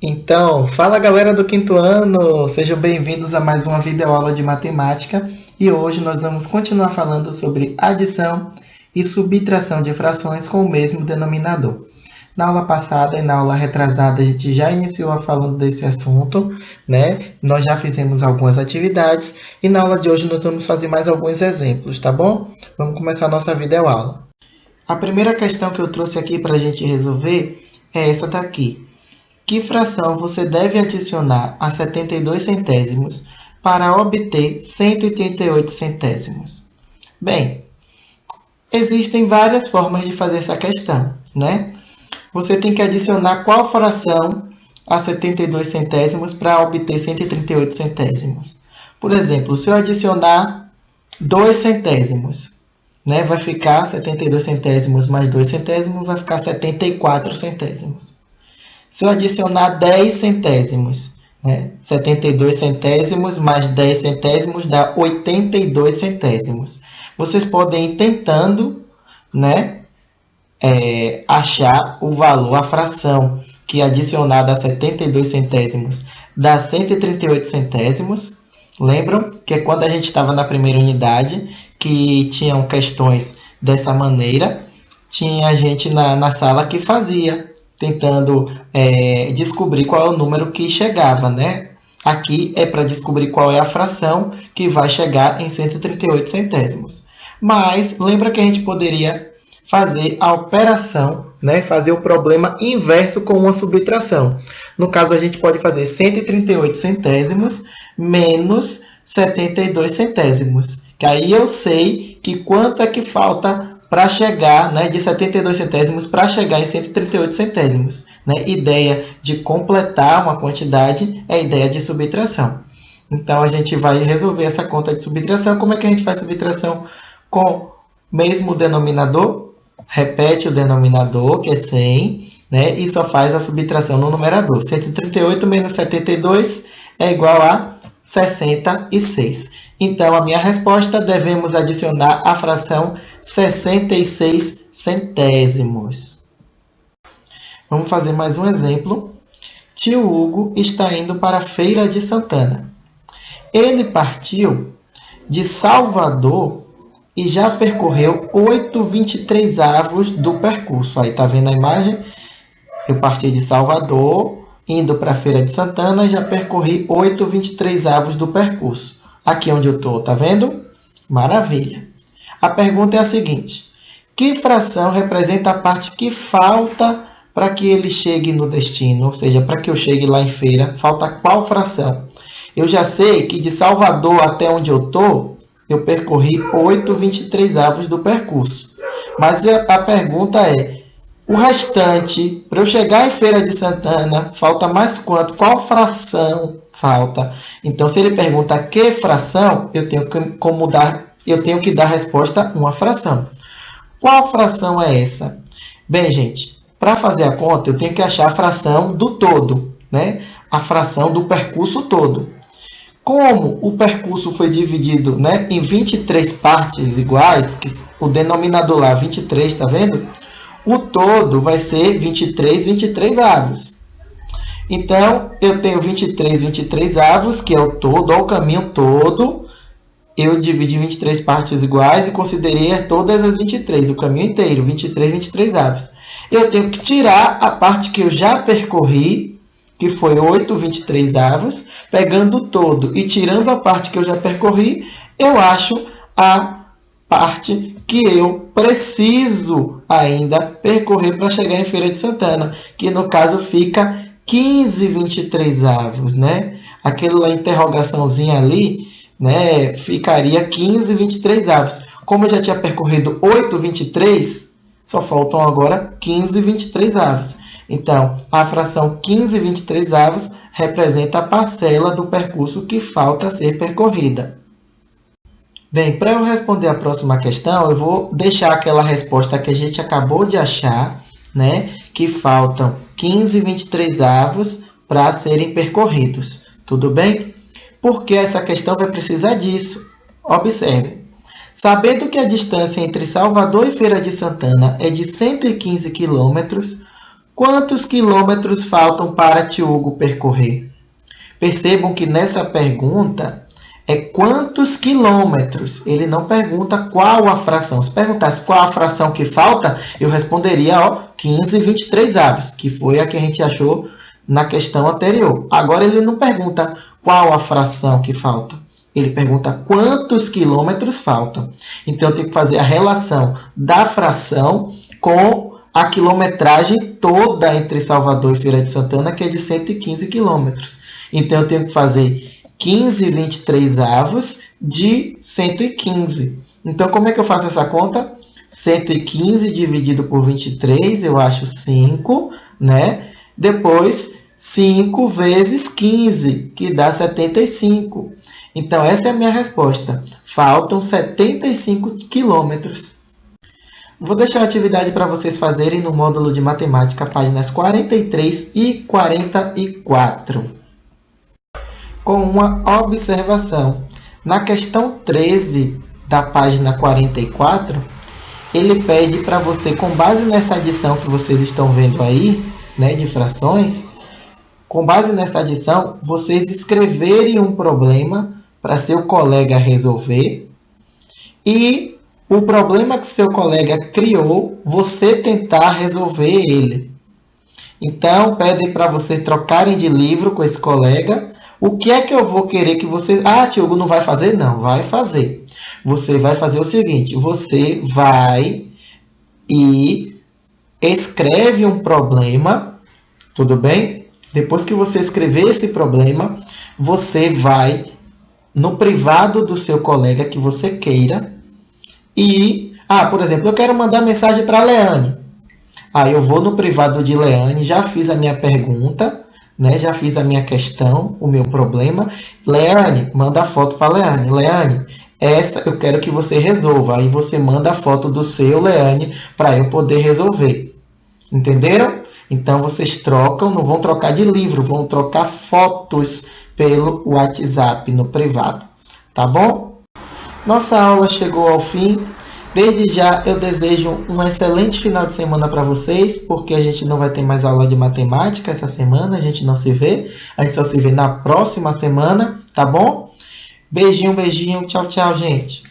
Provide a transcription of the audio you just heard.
Então, fala galera do quinto ano, sejam bem-vindos a mais uma videoaula de matemática e hoje nós vamos continuar falando sobre adição e subtração de frações com o mesmo denominador. Na aula passada e na aula retrasada a gente já iniciou falando desse assunto, né? Nós já fizemos algumas atividades e na aula de hoje nós vamos fazer mais alguns exemplos, tá bom? Vamos começar a nossa videoaula. A primeira questão que eu trouxe aqui para a gente resolver é essa daqui. Que fração você deve adicionar a 72 centésimos para obter 138 centésimos? Bem, existem várias formas de fazer essa questão, né? Você tem que adicionar qual fração a 72 centésimos para obter 138 centésimos. Por exemplo, se eu adicionar 2 centésimos, né, vai ficar 72 centésimos mais 2 centésimos, vai ficar 74 centésimos. Se eu adicionar 10 centésimos, né? 72 centésimos mais 10 centésimos dá 82 centésimos. Vocês podem ir tentando, né, achar o valor, a fração que adicionada a 72 centésimos dá 138 centésimos. Lembram que é quando a gente estava na primeira unidade, que tinham questões dessa maneira, tinha gente na sala que fazia, tentando descobrir qual é o número que chegava, né? Aqui é para descobrir qual é a fração que vai chegar em 138 centésimos. Mas lembra que a gente poderia fazer a operação, né? Fazer o problema inverso com uma subtração. No caso, a gente pode fazer 138 centésimos menos 72 centésimos. Que aí eu sei que quanto é que falta para chegar, né, de 72 centésimos para chegar em 138 centésimos. Né? Ideia de completar uma quantidade é a ideia de subtração. Então, a gente vai resolver essa conta de subtração. Como é que a gente faz subtração com o mesmo denominador? Repete o denominador, que é 100, né? E só faz a subtração no numerador. 138 menos 72 é igual a 66. Então, a minha resposta, devemos adicionar a fração 66 centésimos. Vamos fazer mais um exemplo. Tio Hugo está indo para a Feira de Santana. Ele partiu de Salvador e já percorreu 8/23 do percurso. Aí, tá vendo a imagem? Eu parti de Salvador, indo para a Feira de Santana, e já percorri 8/23 do percurso. Aqui onde eu estou, tá vendo? Maravilha. A pergunta é a seguinte: que fração representa a parte que falta para que ele chegue no destino? Ou seja, para que eu chegue lá em Feira, falta qual fração? Eu já sei que de Salvador até onde eu estou, eu percorri 8/23 do percurso. Mas a pergunta é, o restante, para eu chegar em Feira de Santana, falta mais quanto? Qual fração falta? Então, se ele pergunta que fração, eu tenho que dar a resposta uma fração. Qual fração é essa? Bem, gente, para fazer a conta, eu tenho que achar a fração do todo, né? A fração do percurso todo. Como o percurso foi dividido, né, em 23 partes iguais, que o denominador lá 23, tá vendo? O todo vai ser 23 avos. Então, eu tenho 23 avos, que é o todo, o caminho todo. Eu dividi em 23 partes iguais e considerei todas as 23, o caminho inteiro, 23 avos. Eu tenho que tirar a parte que eu já percorri, que foi 8/23 avos, pegando o todo e tirando a parte que eu já percorri, eu acho a parte que eu preciso ainda percorrer para chegar em Feira de Santana, que no caso fica 15/23 avos, né? Aquela interrogaçãozinha ali, né, ficaria 15/23 avos. Como eu já tinha percorrido 8/23, só faltam agora 15/23 avos. Então, a fração 15/23 avos representa a parcela do percurso que falta ser percorrida. Bem, para eu responder a próxima questão, eu vou deixar aquela resposta que a gente acabou de achar, né? Que faltam 15/23 avos para serem percorridos. Tudo bem? Porque essa questão vai precisar disso. Observe. Sabendo que a distância entre Salvador e Feira de Santana é de 115 km, Quantos quilômetros faltam para tio Hugo percorrer? Percebam que nessa pergunta é quantos quilômetros. Ele não pergunta qual a fração. Se perguntasse qual a fração que falta, eu responderia 15/23, que foi a que a gente achou na questão anterior. Agora ele não pergunta qual a fração que falta. Ele pergunta quantos quilômetros faltam. Então eu tenho que fazer a relação da fração com a quilometragem toda entre Salvador e Feira de Santana, que é de 115 quilômetros. Então eu tenho que fazer 15/23 de 115. Então como é que eu faço essa conta? 115 dividido por 23, eu acho 5, né? Depois 5 vezes 15, que dá 75. Então essa é a minha resposta. Faltam 75 quilômetros. Vou deixar a atividade para vocês fazerem no módulo de matemática, páginas 43 e 44. Com uma observação. Na questão 13 da página 44, ele pede para você, com base nessa adição que vocês estão vendo aí, né, de frações, com base nessa adição, vocês escreverem um problema para seu colega resolver e o problema que seu colega criou, você tentar resolver ele. Então, pedem para vocês trocarem de livro com esse colega. O que é que eu vou querer que vocês... Ah, tio Hugo, não vai fazer? Não, vai fazer. Você vai fazer o seguinte, você vai e escreve um problema, tudo bem? Depois que você escrever esse problema, você vai no privado do seu colega que você queira e... por exemplo, eu quero mandar mensagem para a Leane. Eu vou no privado de Leane, já fiz a minha pergunta, né? Já fiz a minha questão, o meu problema. Leane, manda a foto para a Leane. Leane, essa eu quero que você resolva. Aí você manda a foto do seu, Leane, para eu poder resolver. Entenderam? Então, vocês trocam, não vão trocar de livro, vão trocar fotos pelo WhatsApp no privado. Tá bom? Nossa aula chegou ao fim. Desde já, eu desejo um excelente final de semana para vocês, porque a gente não vai ter mais aula de matemática essa semana, a gente não se vê. A gente só se vê na próxima semana, tá bom? Beijinho, beijinho. Tchau, tchau, gente.